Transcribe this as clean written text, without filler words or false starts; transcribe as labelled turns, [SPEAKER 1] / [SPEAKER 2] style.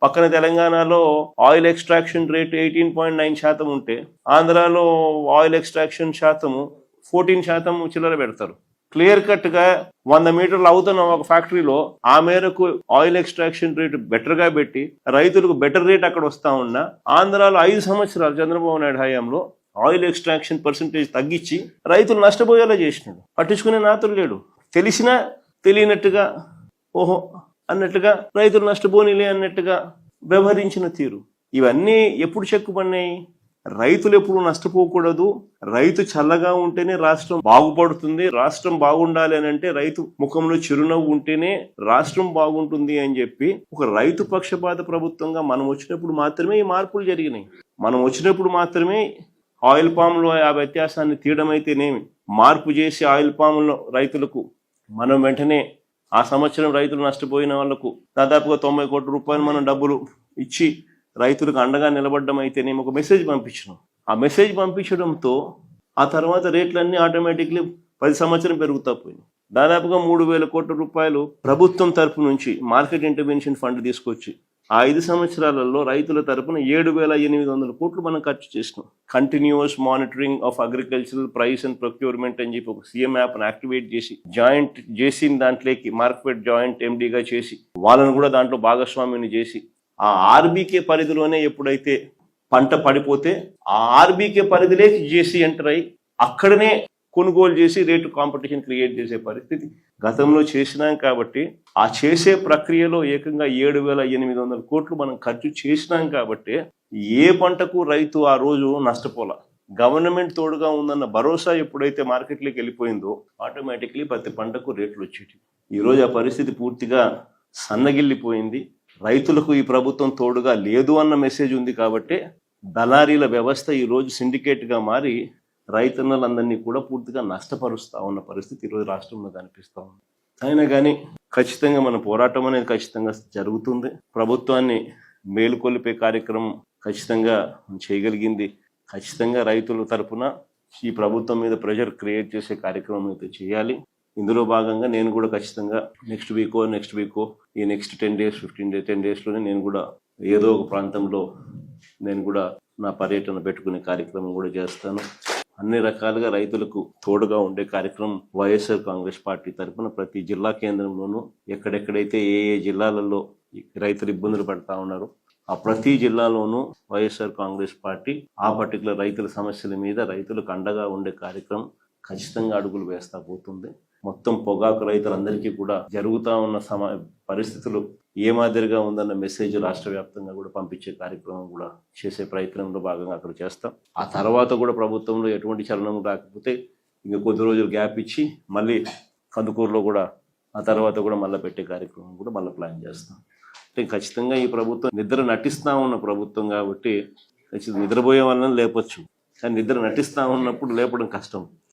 [SPEAKER 1] పక్కన తెలంగాణలో oil extraction rate 18.9% ఉంటే ఆంధ్రాలో ఆయిల్ ఎక్స్ట్రాక్షన్ శాతము 14% చిల్లర పెడతారు. క్లియర్ కట్ గా 100 మీటర్లు అవుతున్న ఒక ఫ్యాక్టరీలో ఆ మేరకు ఆయిల్ ఎక్స్ట్రాక్షన్ రేట్ బెటర్ గా పెట్టి రైతులకు బెటర్ రేట్ అక్కడ వస్తా ఉన్నా, ఆంధ్రాలో 5 సంవత్సరాలు చంద్రబాబు నాయుడు హయాంలో ఆయిల్ ఎక్స్ట్రాక్షన్ పర్సంటేజ్ తగ్గించి రైతులు నష్టపోయేలా చేసినాడు. పట్టించుకునే నాతులు లేడు. తెలిసినా తెలియనట్టుగా ఓహో అన్నట్టుగా రైతులు నష్టపోనిలే అన్నట్టుగా వ్యవహరించిన తీరు, ఇవన్నీ ఎప్పుడు చెక్కుపడినాయి? రైతులు ఎప్పుడు నష్టపోకూడదు, రైతు చల్లగా ఉంటేనే రాష్ట్రం బాగుపడుతుంది, రాష్ట్రం బాగుండాలి అని అంటే రైతు ముఖంలో చిరునవ్వు ఉంటేనే రాష్ట్రం బాగుంటుంది అని చెప్పి ఒక రైతు పక్షపాత ప్రభుత్వంగా మనం వచ్చినప్పుడు మాత్రమే ఈ మార్పులు జరిగినాయి. మనం వచ్చినప్పుడు మాత్రమే ఆయిల్ పామ్లో ఆ వ్యత్యాసాన్ని తీయడం అయితేనేమి, మార్పు చేసి ఆయిల్ పామ్లో రైతులకు మనం వెంటనే ఆ సంవత్సరం రైతులు నష్టపోయిన వాళ్లకు దాదాపుగా 90 కోట్ల రూపాయలు మనం డబ్బులు ఇచ్చి రైతులకు అండగా నిలబడడం అయితేనేమి ఒక మెసేజ్ పంపించినాం. ఆ మెసేజ్ పంపించడంతో ఆ తర్వాత రేట్లన్నీ ఆటోమేటిక్లీ 10 సంవత్సరం పెరుగుతా పోయినాయి. దాదాపుగా 3,000 కోట్ల రూపాయలు ప్రభుత్వం తరపు నుంచి మార్కెట్ ఇంటర్వెన్షన్ ఫండ్ తీసుకొచ్చి ఆ 5 సంవత్సరాలలో రైతుల తరపున 7,800 కోట్లు మనం ఖర్చు చేసినాం. Continuous monitoring of agricultural price and procurement అని చెప్పి ఒక సీఎం యాప్ను యాక్టివేట్ చేసి జాయింట్ చేసిన దాంట్లోకి మార్కెట్ జాయింట్ ఎండీగా చేసి వాళ్ళను కూడా దాంట్లో భాగస్వామిని చేసి ఆ ఆర్బీకే పరిధిలోనే ఎప్పుడైతే పంట పడిపోతే ఆ ఆర్బీకే పరిధిలోకి జేసీ ఎంటర్ అయ్యి అక్కడనే కొనుగోలు చేసి రేటు కాంపిటీషన్ క్రియేట్ చేసే పరిస్థితి గతంలో చేసినాం. కాబట్టి ఆ చేసే ప్రక్రియలో ఏకంగా 7,800 కోట్లు మనం ఖర్చు చేసినాం. కాబట్టి ఏ పంటకు రైతు ఆ రోజు నష్టపోలా. గవర్నమెంట్ తోడుగా ఉందన్న భరోసా ఎప్పుడైతే మార్కెట్లోకి వెళ్ళిపోయిందో ఆటోమేటిక్లీ ప్రతి పంటకు రేట్లు వచ్చేటి. ఈరోజు ఆ పరిస్థితి పూర్తిగా సన్నగిల్లిపోయింది. రైతులకు ఈ ప్రభుత్వం తోడుగా లేదు అన్న మెసేజ్ ఉంది. కాబట్టి దళారీల వ్యవస్థ ఈరోజు సిండికేట్గా మారి రైతన్నలందరినీ కూడా పూర్తిగా నష్టపరుస్తా ఉన్న పరిస్థితి ఈరోజు రాష్ట్రంలో కనిపిస్తూ ఉంది. అయినా కానీ ఖచ్చితంగా మన పోరాటం అనేది ఖచ్చితంగా జరుగుతుంది. ప్రభుత్వాన్ని మేలుకొల్పే కార్యక్రమం ఖచ్చితంగా చేయగలిగింది. ఖచ్చితంగా రైతుల తరపున ఈ ప్రభుత్వం మీద ప్రెషర్ క్రియేట్ చేసే కార్యక్రమం అయితే చేయాలి. ఇందులో భాగంగా నేను కూడా ఖచ్చితంగా నెక్స్ట్ వీకో ఈ నెక్స్ట్ 10 days 10 daysలోనే నేను కూడా ఏదో ఒక ప్రాంతంలో నేను కూడా నా పర్యటన పెట్టుకునే కార్యక్రమం కూడా చేస్తాను. అన్ని రకాలుగా రైతులకు తోడుగా ఉండే కార్యక్రమం వైఎస్ఆర్ కాంగ్రెస్ పార్టీ తరఫున ప్రతి జిల్లా కేంద్రంలోనూ ఎక్కడెక్కడైతే ఏ జిల్లాలలో రైతులు ఇబ్బందులు పడతా ఉన్నారో ఆ ప్రతి జిల్లాలోనూ వైఎస్ఆర్ కాంగ్రెస్ పార్టీ ఆ పర్టికులర్ రైతుల సమస్యల మీద రైతులకు అండగా ఉండే కార్యక్రమం ఖచ్చితంగా అడుగులు వేస్తా పోతుంది. మొత్తం పొగాకు రైతులందరికీ కూడా జరుగుతూ ఉన్న పరిస్థితులు ఏ మాదిరిగా ఉందన్న మెసేజ్ రాష్ట్ర వ్యాప్తంగా కూడా పంపించే కార్యక్రమం కూడా చేసే ప్రయత్నంలో భాగంగా అక్కడ చేస్తాం. ఆ తర్వాత కూడా ప్రభుత్వంలో ఎటువంటి చలనం రాకపోతే ఇంకా కొద్ది రోజులు గ్యాప్ ఇచ్చి మళ్ళీ కందుకూరులో కూడా ఆ తర్వాత కూడా మళ్ళీ పెట్టే కార్యక్రమం కూడా మళ్ళీ ప్లాన్ చేస్తాం. అంటే ఖచ్చితంగా ఈ ప్రభుత్వం నిద్ర నటిస్తూ ఉన్న ప్రభుత్వం కాబట్టి ఖచ్చితంగా నిద్రపోయే వాళ్ళని లేపొచ్చు, కానీ నిద్ర నటిస్తూ ఉన్నప్పుడు లేపడం కష్టం.